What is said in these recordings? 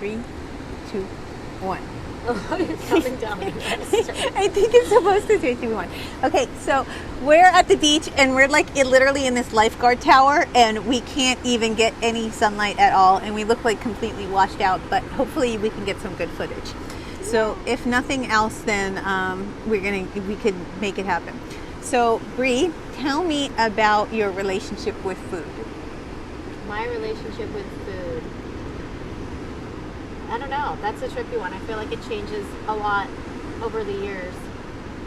3, 2, 1. Oh, you're coming down. I think it's supposed to 3, 2, 1. Okay, so we're at the beach and we're like literally in this lifeguard tower and we can't even get any sunlight at all and we look like completely washed out, but hopefully we can get some good footage. So if nothing else, then we could make it happen. So Bri, tell me about your relationship with food. My relationship with food. I don't know. That's a tricky one. I feel like it changes a lot over the years.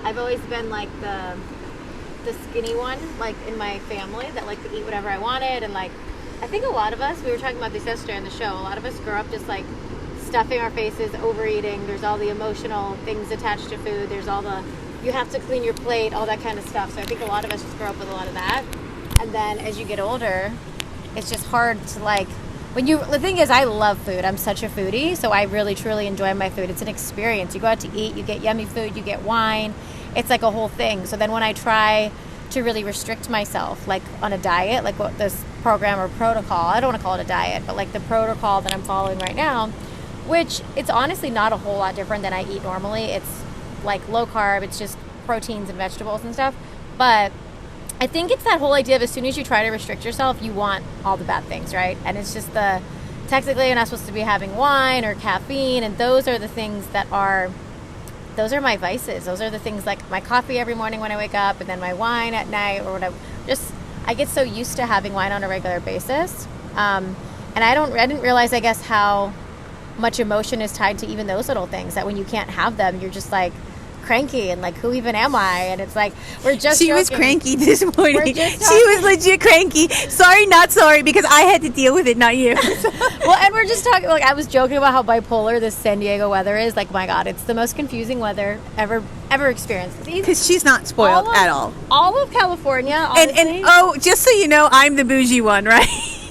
I've always been like the skinny one, like in my family, that like to eat whatever I wanted. And like, I think a lot of us, we were talking about this yesterday on the show, a lot of us grow up just like stuffing our faces, overeating. There's all the emotional things attached to food. There's all the, you have to clean your plate, all that kind of stuff. So I think a lot of us just grow up with a lot of that. And then as you get older, it's just hard to like, the thing is, I love food. I'm such a foodie, so I really, truly enjoy my food. It's an experience. You go out to eat, you get yummy food, you get wine. It's like a whole thing. So then when I try to really restrict myself, like on a diet, like what this program or protocol, I don't want to call it a diet, but like the protocol that I'm following right now, which it's honestly not a whole lot different than I eat normally. It's like low carb, it's just proteins and vegetables and stuff. But I think it's that whole idea of as soon as you try to restrict yourself, you want all the bad things, right? And it's just technically you're not supposed to be having wine or caffeine, and those are the things those are my vices. Those are the things like my coffee every morning when I wake up, and then my wine at night or whatever. I get so used to having wine on a regular basis. And I didn't realize, I guess, how much emotion is tied to even those little things, that when you can't have them, you're just like cranky and like, who even am I? And it's like, she was cranky this morning. She was legit cranky. Sorry, not sorry, because I had to deal with it, not you. Well, and we're just talking, like, I was joking about how bipolar this San Diego weather is. Like, my God, it's the most confusing weather ever experienced. Because she's not spoiled at all. All of California, honestly. And just so you know, I'm the bougie one, right?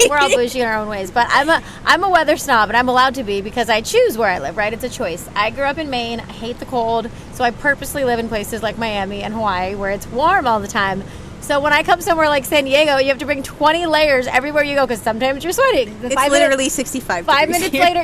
We're all bougie in our own ways, but I'm a weather snob, and I'm allowed to be because I choose where I live, right? It's a choice. I grew up in Maine. I hate the cold, so I purposely live in places like Miami and Hawaii where it's warm all the time. So when I come somewhere like San Diego, you have to bring 20 layers everywhere you go because sometimes you're sweating. It's literally 65 5 minutes later,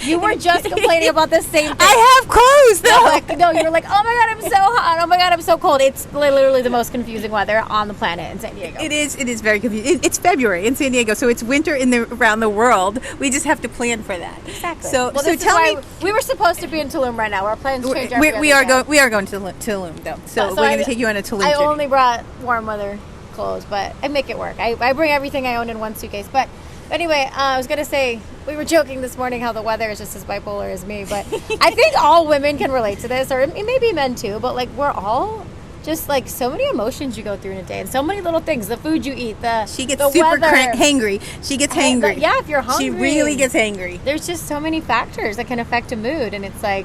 you were just complaining about the same thing. I have clothes, though. No, you were like, oh my God, I'm so hot. Oh my God, I'm so cold. It's literally the most confusing weather on the planet in San Diego. It is very confusing. It's February in San Diego, so it's winter around the world. We just have to plan for that. Exactly. So tell me, we were supposed to be in Tulum right now. Our plans changed. We are going to Tulum, though. So we're going to take you on a Tulum journey. I only brought warm weather clothes, but I make it work. I bring everything I own in one suitcase. But anyway, I was going to say, we were joking this morning how the weather is just as bipolar as me, but I think all women can relate to this, or maybe men too, but like we're all just like so many emotions you go through in a day and so many little things, the food you eat, she gets super hangry. She gets hangry. Yeah, if you're hungry. She really gets hangry. There's just so many factors that can affect a mood, and it's like,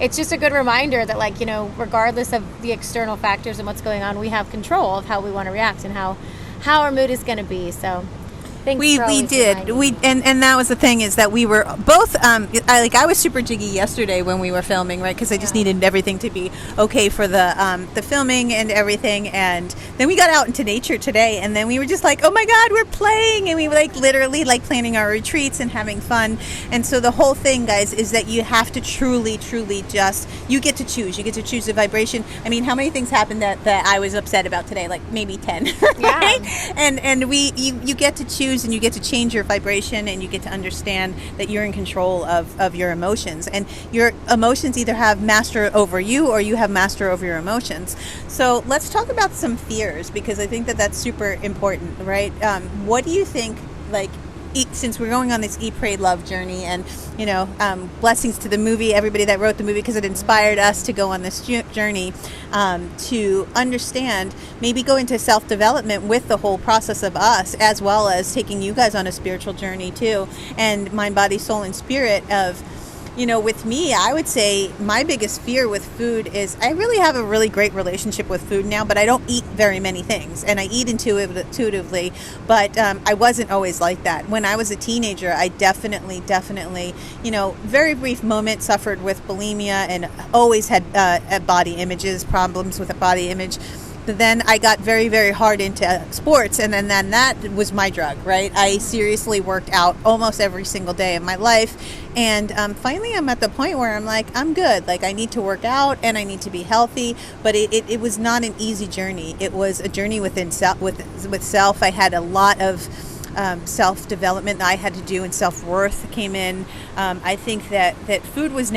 it's just a good reminder that, like, you know, regardless of the external factors and what's going on, we have control of how we want to react and how our mood is going to be. So we did. And that was the thing, is that we were both I was super jiggy yesterday when we were filming, right? Because I just needed everything to be okay for the filming and everything. And then we got out into nature today, and then we were just like, oh my God, we're playing, and we were like literally like planning our retreats and having fun. And so the whole thing, guys, is that you have to truly just, you get to choose. You get to choose the vibration. I mean, how many things happened that I was upset about today? Like maybe 10. Right? Yeah. And you get to choose, and you get to change your vibration, and you get to understand that you're in control of your emotions, and your emotions either have master over you or you have master over your emotions. So let's talk about some fears, because I think that that's super important, right? What do you think, like, since we're going on this Eat, Pray, Love journey, and, you know, blessings to the movie, everybody that wrote the movie, because it inspired us to go on this journey, to understand, maybe go into self-development with the whole process of us, as well as taking you guys on a spiritual journey too, and mind, body, soul, and spirit of, you know, with me, I would say my biggest fear with food is I really have a really great relationship with food now, but I don't eat very many things, and I eat intuitively, but I wasn't always like that. When I was a teenager, I definitely, you know, very brief moment suffered with bulimia, and always had body images, problems with a body image. then I got very, very hard into sports, and then that was my drug, right? I seriously worked out almost every single day of my life, and finally I'm at the point where I'm like, I'm good. Like, I need to work out and I need to be healthy, but it was not an easy journey. It was a journey within self, with self. I had a lot of self-development that I had to do, and self-worth came in. I think that food was